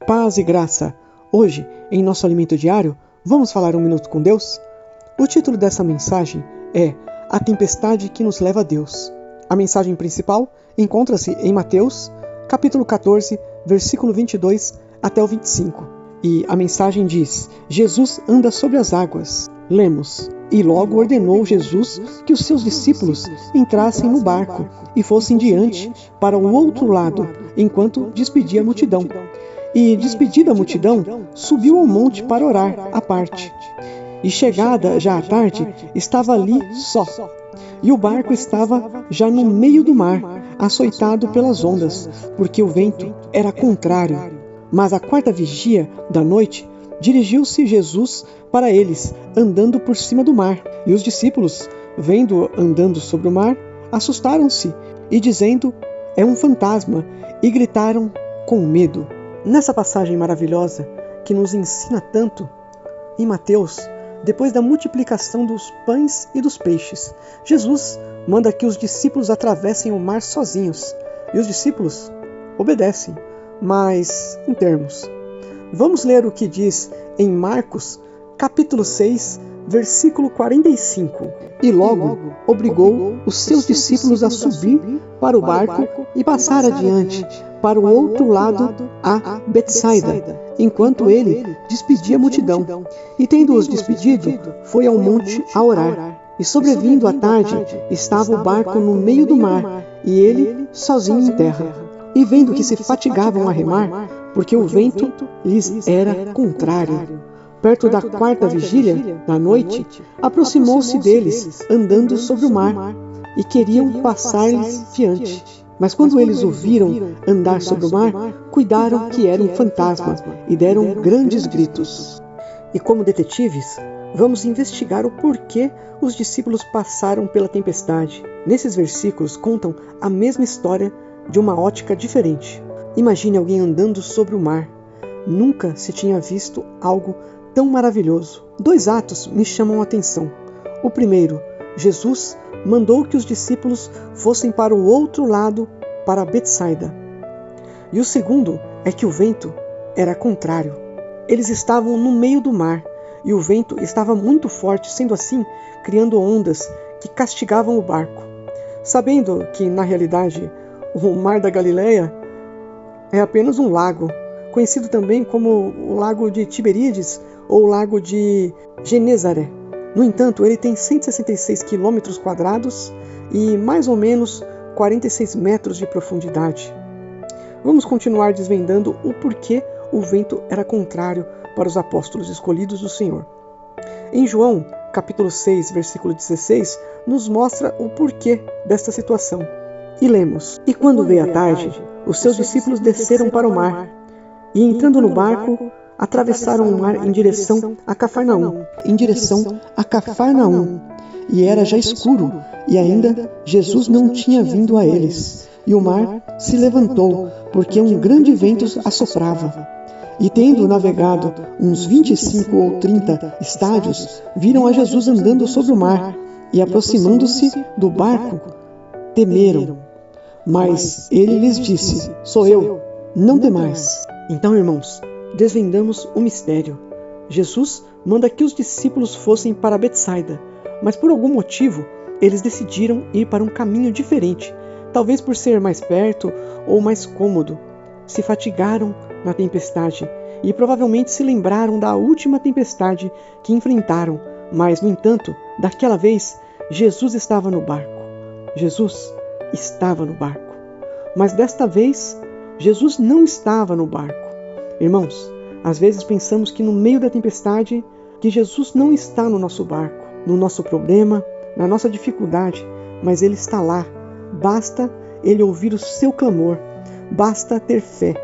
Paz e graça. Hoje, em nosso alimento diário, vamos falar 1 minuto com Deus? O título dessa mensagem é A Tempestade que nos leva a Deus. A mensagem principal encontra-se em Mateus, capítulo 14, versículo 22 até o 25. E a mensagem diz: Jesus anda sobre as águas. Lemos: E logo ordenou Jesus que os seus discípulos entrassem no barco e fossem diante para o outro lado, enquanto despedia a multidão. E, despedida a multidão, subiu ao monte para orar à parte. E chegada já a tarde, estava ali só. E o barco estava já no meio do mar, açoitado pelas ondas, porque o vento era contrário. Mas à quarta vigia da noite, dirigiu-se Jesus para eles, andando por cima do mar. E os discípulos, vendo-o andando sobre o mar, assustaram-se, e dizendo: É um fantasma, e gritaram com medo. Nessa passagem maravilhosa, que nos ensina tanto, em Mateus, depois da multiplicação dos pães e dos peixes, Jesus manda que os discípulos atravessem o mar sozinhos, e os discípulos obedecem, mas em termos. Vamos ler o que diz em Marcos, capítulo 6, versículo 45. E logo obrigou os seus discípulos a subir para o barco e passar adiante, para o outro lado, a Betsaida, enquanto ele despedia a multidão. E tendo-os despedido, foi ao monte a orar. E sobrevindo a tarde, estava o barco no meio do mar, e ele sozinho em terra. E vendo que se fatigavam a remar, porque o vento lhes era contrário, perto da quarta vigília da noite, aproximou-se deles, andando sobre o mar, e queriam passar-lhes diante. Mas quando eles o viram andar sobre o mar, cuidaram que era um fantasma, e deram grandes gritos. E como detetives, vamos investigar o porquê os discípulos passaram pela tempestade. Nesses versículos contam a mesma história de uma ótica diferente. Imagine alguém andando sobre o mar. Nunca se tinha visto algo tão maravilhoso. 2 atos me chamam a atenção. O primeiro, Jesus mandou que os discípulos fossem para o outro lado, para Betsaida. E o segundo é que o vento era contrário. Eles estavam no meio do mar, e o vento estava muito forte, sendo assim, criando ondas que castigavam o barco. Sabendo que, na realidade, o Mar da Galileia é apenas um lago, conhecido também como o Lago de Tiberíades ou o Lago de Genezaré. No entanto, ele tem 166 quilômetros quadrados e mais ou menos 46 metros de profundidade. Vamos continuar desvendando o porquê o vento era contrário para os apóstolos escolhidos do Senhor. Em João, capítulo 6, versículo 16, nos mostra o porquê desta situação. E lemos: E quando veio a tarde, os seus discípulos desceram para o mar, e entrando no barco, atravessaram o mar em direção a Cafarnaum. E era já escuro, e ainda Jesus não tinha vindo a eles. E o mar se levantou, porque um grande vento assoprava. E tendo navegado uns 25 ou 30 estádios, viram a Jesus andando sobre o mar, e aproximando-se do barco, temeram. Mas ele lhes disse: Sou eu, não temais. Então, irmãos, desvendamos o mistério. Jesus manda que os discípulos fossem para Betsaida, mas por algum motivo eles decidiram ir para um caminho diferente, talvez por ser mais perto ou mais cômodo. Se fatigaram na tempestade e provavelmente se lembraram da última tempestade que enfrentaram, mas, no entanto, daquela vez, Jesus estava no barco. Jesus estava no barco. Mas desta vez, Jesus não estava no barco. Irmãos, às vezes pensamos que no meio da tempestade, que Jesus não está no nosso barco, no nosso problema, na nossa dificuldade, mas Ele está lá. Basta Ele ouvir o seu clamor, basta ter fé.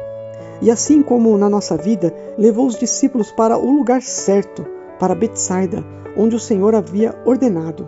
E assim como na nossa vida, levou os discípulos para o lugar certo, para Betsaida, onde o Senhor havia ordenado.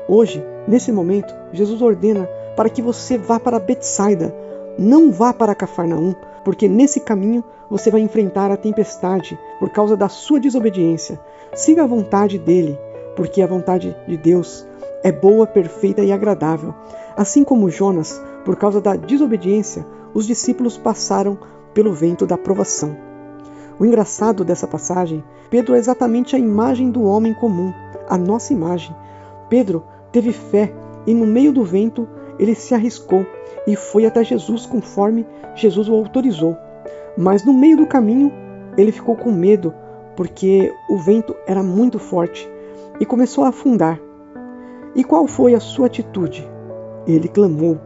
Hoje, nesse momento, Jesus ordena para que você vá para Betsaida, não vá para Cafarnaum, porque nesse caminho você vai enfrentar a tempestade por causa da sua desobediência. Siga a vontade dele, porque a vontade de Deus é boa, perfeita e agradável. Assim como Jonas, por causa da desobediência, os discípulos passaram pelo vento da provação. O engraçado dessa passagem, Pedro é exatamente a imagem do homem comum, a nossa imagem. Pedro teve fé e no meio do vento ele se arriscou e foi até Jesus conforme Jesus o autorizou. Mas no meio do caminho ele ficou com medo porque o vento era muito forte e começou a afundar. E qual foi a sua atitude? Ele clamou.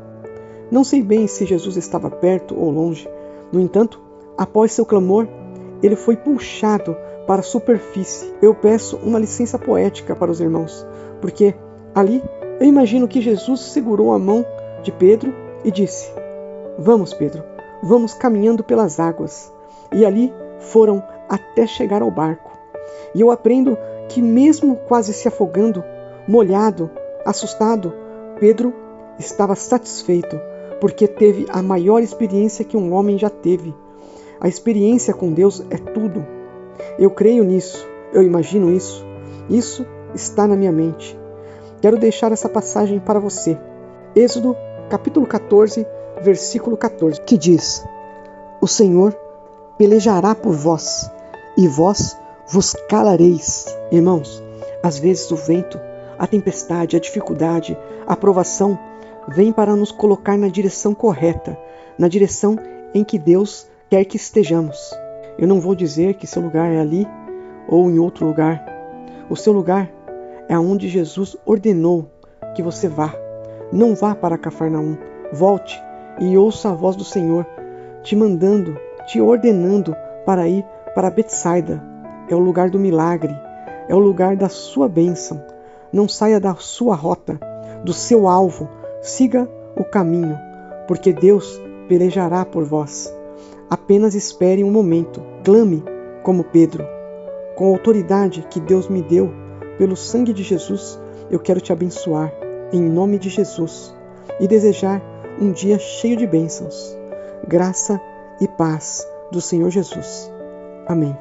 Não sei bem se Jesus estava perto ou longe. No entanto, após seu clamor, ele foi puxado para a superfície. Eu peço uma licença poética para os irmãos, porque ali eu imagino que Jesus segurou a mão de Pedro e disse: "Vamos, Pedro, vamos caminhando pelas águas." E ali foram até chegar ao barco. E eu aprendo que mesmo quase se afogando, molhado, assustado, Pedro estava satisfeito, porque teve a maior experiência que um homem já teve. A experiência com Deus é tudo. Eu creio nisso, eu imagino isso. Isso está na minha mente. Quero deixar essa passagem para você. Êxodo, capítulo 14, versículo 14, que diz: "O Senhor pelejará por vós, e vós vos calareis." Irmãos, às vezes o vento, a tempestade, a dificuldade, a provação vem para nos colocar na direção correta, na direção em que Deus quer que estejamos. Eu não vou dizer que seu lugar é ali ou em outro lugar. O seu lugar é aonde Jesus ordenou que você vá. Não vá para Cafarnaum. Volte e ouça a voz do Senhor te mandando, te ordenando para ir para Betsaida. É o lugar do milagre, é o lugar da sua bênção. Não saia da sua rota, do seu alvo. Siga o caminho, porque Deus pelejará por vós. Apenas espere um momento. Clame como Pedro. Com a autoridade que Deus me deu, pelo sangue de Jesus, eu quero te abençoar, em nome de Jesus, e desejar um dia cheio de bênçãos, graça e paz do Senhor Jesus. Amém.